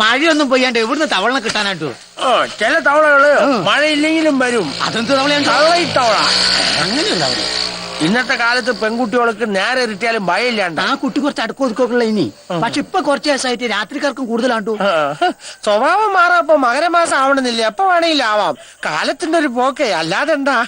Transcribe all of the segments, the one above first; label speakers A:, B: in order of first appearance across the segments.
A: മഴയൊന്നും പെയ്യാണ്ട് എവിടുന്ന് തവള കിട്ടാനായിട്ടോ?
B: ചില തവളകള് മഴയില്ലെങ്കിലും വരും.
A: അതെന്ത് തവളയാണ്?
B: തവള.
A: അങ്ങനെയുള്ള
B: ഇന്നത്തെ കാലത്ത് പെൺകുട്ടികൾക്ക് നേരെ ഇരിട്ടിയാലും ഭയമില്ലാണ്ട്.
A: ആ കുട്ടി കുറച്ച് അടുക്കൊതുക്കൊള്ള ഇനി, പക്ഷെ ഇപ്പൊ കുറച്ച് ദിവസമായിട്ട് രാത്രിക്കാർക്കും കൂടുതലാണ്ടോ.
B: സ്വഭാവം മാറാപ്പൊ മകരമാസം ആവണമെന്നില്ല, എപ്പോ വേണമെങ്കിലും ആവാം. കാലത്തിന്റെ ഒരു പോക്കേ, അല്ലാതെ എന്താ.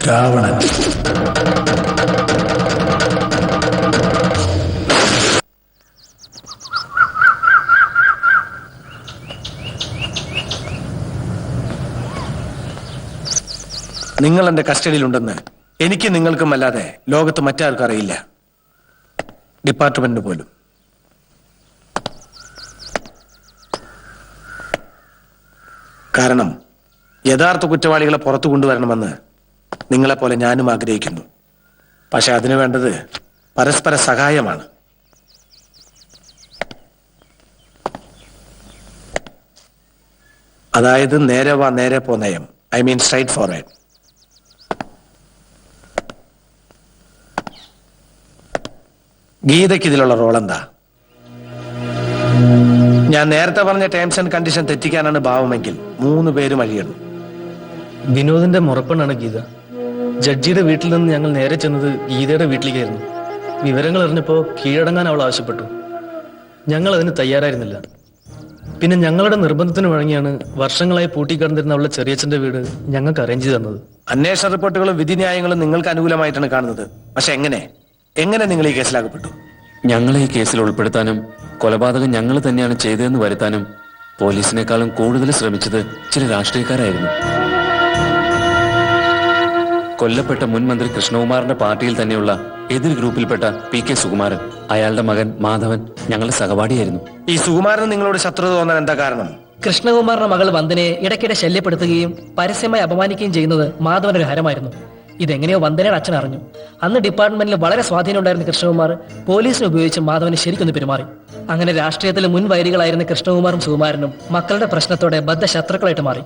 C: രാവണൻ.
B: നിങ്ങൾ എന്റെ കസ്റ്റഡിയിലുണ്ടെന്ന് എനിക്ക് നിങ്ങൾക്കും അല്ലാതെ ലോകത്ത് മറ്റാർക്കും അറിയില്ല, ഡിപ്പാർട്ട്മെന്റിന് പോലും. കാരണം യഥാർത്ഥ കുറ്റവാളികളെ പുറത്തു കൊണ്ടുവരണമെന്ന് നിങ്ങളെപ്പോലെ ഞാനും ആഗ്രഹിക്കുന്നു. പക്ഷെ അതിനു വേണ്ടത് പരസ്പര സഹായമാണ്. അതായത് നേരെ വാ നേരെ പോ നയം. I mean straightforward. ഗീതയ്ക്ക് ഇതിലുള്ള റോൾ എന്താ? ഞാൻ നേരത്തെ പറഞ്ഞ ടേംസ് ആൻഡ് കണ്ടീഷൻ തെറ്റിക്കാനാണ് ഭാവമെങ്കിൽ 3 പേരും അഴിയണം.
D: വിനോദിന്റെ മുറപ്പെണ്ണാണ് ഗീത. ജഡ്ജിയുടെ വീട്ടിൽ നിന്ന് ഞങ്ങൾ നേരെ ചെന്നത് ഗീതയുടെ വീട്ടിലേക്കായിരുന്നു. വിവരങ്ങൾ അറിഞ്ഞപ്പോൾ കീഴടങ്ങാൻ അവൾ ആവശ്യപ്പെട്ടു. ഞങ്ങൾ അതിന് തയ്യാറായിരുന്നില്ല. പിന്നെ ഞങ്ങളുടെ നിർബന്ധത്തിന് വഴങ്ങിയാണ് വർഷങ്ങളായി പൂട്ടിക്കിടന്നിരുന്ന അവളുടെ ചെറിയച്ഛന്റെ വീട് ഞങ്ങൾക്ക് അറേഞ്ച് ചെയ്ത് തന്നത്.
B: അന്വേഷണ റിപ്പോർട്ടുകളും വിധിന്യായങ്ങളും നിങ്ങൾക്ക് അനുകൂലമായിട്ടാണ് കാണുന്നത്. പക്ഷെ എങ്ങനെ നിങ്ങൾ ഈ കേസിലാകപ്പെട്ടു?
E: ഞങ്ങളെ ഈ കേസിൽ ഉൾപ്പെടുത്താനും കൊലപാതകം ഞങ്ങൾ തന്നെയാണ് ചെയ്തതെന്ന് വരുത്താനും പോലീസിനേക്കാളും കൂടുതൽ ശ്രമിച്ചത് ചില രാഷ്ട്രീയക്കാരായിരുന്നു. കൊല്ലപ്പെട്ട മുൻ മന്ത്രി കൃഷ്ണകുമാറിന്റെ പാർട്ടിയിൽ തന്നെയുള്ള എതിർ ഗ്രൂപ്പിൽപ്പെട്ട PK സുകുമാരൻ, അയാളുടെ മകൻ മാധവൻ ഞങ്ങളുടെ സഹപാഠിയായിരുന്നു.
B: ഈ സുകുമാരൻ നിങ്ങളോട് ശത്രുത തോന്നാൻ എന്താ കാരണം?
D: കൃഷ്ണകുമാറിന്റെ മകൾ വന്ദനയെ ഇടയ്ക്കിടെ ശല്യപ്പെടുത്തുകയും പരസ്യമായി അപമാനിക്കുകയും ചെയ്യുന്നത് മാധവന്റെ ഒരു ഹരമായിരുന്നു. ഇതെങ്ങനെയോ വന്ദനയുടെ അച്ഛൻ അറിഞ്ഞു. അന്ന് ഡിപ്പാർട്ട്മെന്റിൽ വളരെ സ്വാധീനം ഉണ്ടായിരുന്ന കൃഷ്ണകുമാർ പോലീസിനെ ഉപയോഗിച്ച് മാധവനെ ശരിക്കൊന്ന് പെരുമാറി. അങ്ങനെ രാഷ്ട്രീയത്തിലെ മുൻ വൈരികളായിരുന്ന കൃഷ്ണകുമാറും സുകുമാരനും മക്കളുടെ പ്രശ്നത്തോടെ ബദ്ധ ശത്രുക്കളായിട്ട് മാറി.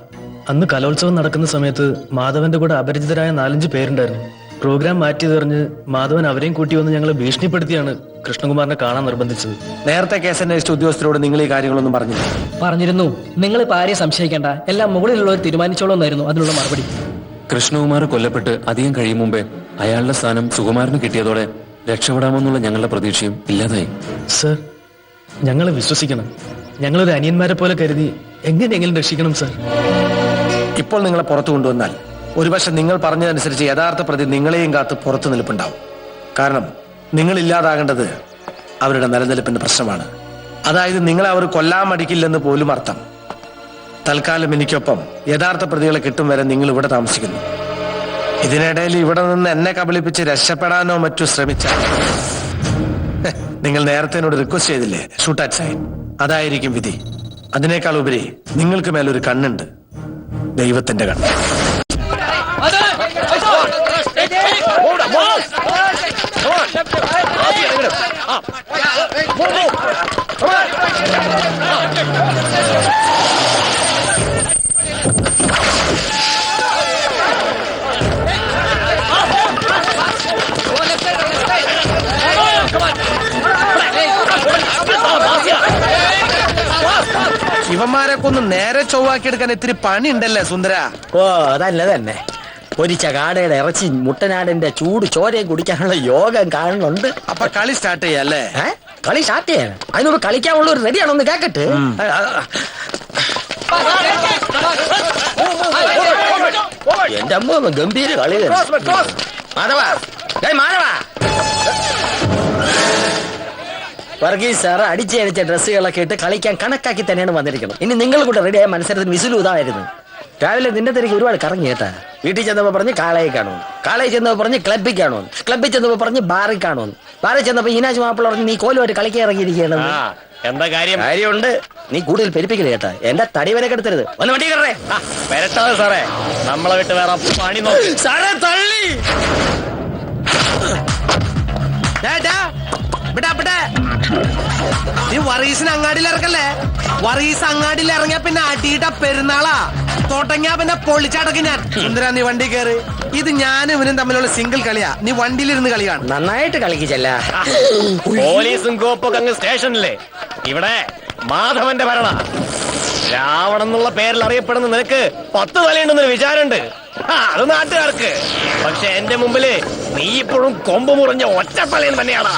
D: അന്ന് കലോത്സവം നടക്കുന്ന സമയത്ത് മാധവന്റെ കൂടെ അപരിചിതരായ 4-5 പേരുണ്ടായിരുന്നു. പ്രോഗ്രാം മാറ്റി തെറിഞ്ഞ് മാധവൻ അവരെയും കൂട്ടി വന്ന് ഞങ്ങളെ ഭീഷണിപ്പെടുത്തിയാണ് കൃഷ്ണകുമാറിനെ കാണാൻ നിർബന്ധിച്ചത്.
B: നേരത്തെ കേസ് അന്വേഷിച്ച ഉദ്യോഗസ്ഥരോട് നിങ്ങൾ ഈ കാര്യങ്ങളൊന്നും പറഞ്ഞില്ല?
D: പറഞ്ഞിരുന്നു. നിങ്ങൾ ഇപ്പൊ ആരെയും സംശയിക്കേണ്ട, എല്ലാം മുകളിലുള്ളവർ തീരുമാനിച്ചോളൂ എന്നായിരുന്നു അതിനുള്ള മറുപടി.
E: കൃഷ്ണകുമാർ കൊല്ലപ്പെട്ട് അധികം കഴിയും മുമ്പേ അയാളുടെ സ്ഥാനം സുകുമാരന് കിട്ടിയതോടെ രക്ഷപ്പെടാമെന്നുള്ള ഞങ്ങളുടെ പ്രതീക്ഷയും ഇല്ലാതായി.
D: സർ, ഞങ്ങളെ വിശ്വസിക്കണം. ഞങ്ങളൊരു അനിയന്മാരെ പോലെ കരുതി എങ്ങനെയെങ്കിലും രക്ഷിക്കണം സർ.
B: ഇപ്പോൾ നിങ്ങളെ പുറത്തു കൊണ്ടുവന്നാൽ ഒരുപക്ഷെ നിങ്ങൾ പറഞ്ഞതനുസരിച്ച് യഥാർത്ഥ പ്രതി നിങ്ങളെയും കാത്ത് പുറത്തു നിൽപ്പുണ്ടാവും. കാരണം നിങ്ങൾ ഇല്ലാതാകേണ്ടത് അവരുടെ നിലനിൽപ്പിന്റെ പ്രശ്നമാണ്. അതായത് നിങ്ങളെ അവർ കൊല്ലാൻ മടിക്കില്ലെന്ന് പോലും അർത്ഥം. തൽക്കാലം എനിക്കൊപ്പം യഥാർത്ഥ പ്രതികളെ കിട്ടും വരെ നിങ്ങൾ ഇവിടെ താമസിക്കുന്നു. ഇതിനിടയിൽ ഇവിടെ നിന്ന് എന്നെ കബളിപ്പിച്ച് രക്ഷപ്പെടാനോ മറ്റോ ശ്രമിച്ചാൽ നിങ്ങൾ നേരത്തെ എന്നോട് റിക്വസ്റ്റ് ചെയ്തില്ലേ, ഷൂട്ട് അറ്റ് സൈഡ്, അതായിരിക്കും വിധി. അതിനേക്കാൾ ഉപരി നിങ്ങൾക്ക് മേലൊരു കണ്ണുണ്ട്, ദൈവത്തിന്റെ കണ്ണ്. ഇവന്മാരെ കൊന്ന് നേരെ ചൊവ്വാക്കിയെടുക്കാൻ ഇത്തിരി പണി ഉണ്ടല്ലേ സുന്ദര?
A: ഓ അതല്ല തന്നെ, പൊരിച്ച കാടയുടെ ഇറച്ചി മുട്ടനാടിന്റെ ചൂട് ചോരയും കുടിക്കാനുള്ള യോഗം കാണുന്നുണ്ട്.
B: അപ്പൊ കളി സ്റ്റാർട്ട് ചെയ്യല്ലേ?
A: കളി സ്റ്റാർട്ട് ചെയ്യാൻ അതിനോട് കളിക്കാനുള്ള ഒരു റെഡിയാണോ ഒന്ന് കേക്കട്ടെ. എന്റെ അമ്മ ഗംഭീര കളി തന്നെ. മാധവാ, മാധവാ, വർഗീസ് സാർ അടിച്ചടിച്ച ഡ്രസ്സുകളൊക്കെ ഇട്ട് കളിക്കാൻ കണക്കാക്കി തന്നെയാണ് വന്നിരിക്കുന്നത്. ഇനി നിങ്ങൾ കൂടെ റെഡിയായ മത്സരത്തിന് വിസിലും ഇതായിരുന്നു. രാവിലെ നിന്റെ തിരക്ക് ഒരുപാട് കറങ്ങി കേട്ടാ. വീട്ടിൽ ചെന്നപ്പോ പറഞ്ഞ് കാളയെ കാണുമെന്ന്, കാളയിൽ ചെന്നപ്പോ പറഞ്ഞ് ക്ലബ്ബിൽ കാണുമെന്ന്, ക്ലബ്ബിൽ ചെന്നപ്പോ പറഞ്ഞ് ബാറിൽ കാണുമെന്ന്, ബാറിൽ ചെന്നപ്പോ ഈനാജ് മാപ്പിള പറഞ്ഞ് നീ കോലുമായിട്ട് കളിക്കാൻ ഇറങ്ങിയിരിക്കുകയാണ്.
B: എന്താ കാര്യം?
A: കാര്യമുണ്ട്, നീ കൂടുതൽ പെരുപ്പിക്കല് കേട്ടാ. എന്റെ തടി വരെ കെടുത്തരുത്. ഒന്ന് വണ്ടി കയറേ.
B: വരട്ടാ സാറേ, നമ്മളെ വിട്ട് വേറെ പണി നോക്കി
A: സാറേ തള്ളി.
B: നീ വറീസിന് അങ്ങാടിയിൽ ഇറക്കല്ലേ? വറീസ് അങ്ങാടിയിൽ ഇറങ്ങിയ പിന്നെ അടിയുടെ പെരുന്നാളാ. തോട്ടങ്ങാ പിന്നെ പൊളിച്ചടക്കി ഞാൻ. സുന്ദര, നീ വണ്ടി കയറി. ഇത് ഞാനും ഇവനും തമ്മിലുള്ള സിംഗിൾ കളിയാ. നീ വണ്ടിയിലിരുന്ന് കളിയാണ്.
A: നന്നായിട്ട് കളിക്കിച്ചല്ല.
B: പോലീസും കോപ്പൊക്കെ അങ്ങ് സ്റ്റേഷനില്ലേ. ഇവിടെ മാധവന്റെ ഭരണ. രാവണൻ എന്നുള്ള പേരിൽ അറിയപ്പെടുന്ന നിനക്ക് 10 തലയുണ്ടെന്നൊരു വിചാരമുണ്ട്. അത് നാട്ടുകാർക്ക്. പക്ഷെ എന്റെ മുമ്പില് നീ ഇപ്പോഴും കൊമ്പ് മുറിഞ്ഞ ഒറ്റത്തലയൻ തന്നെയാടാ.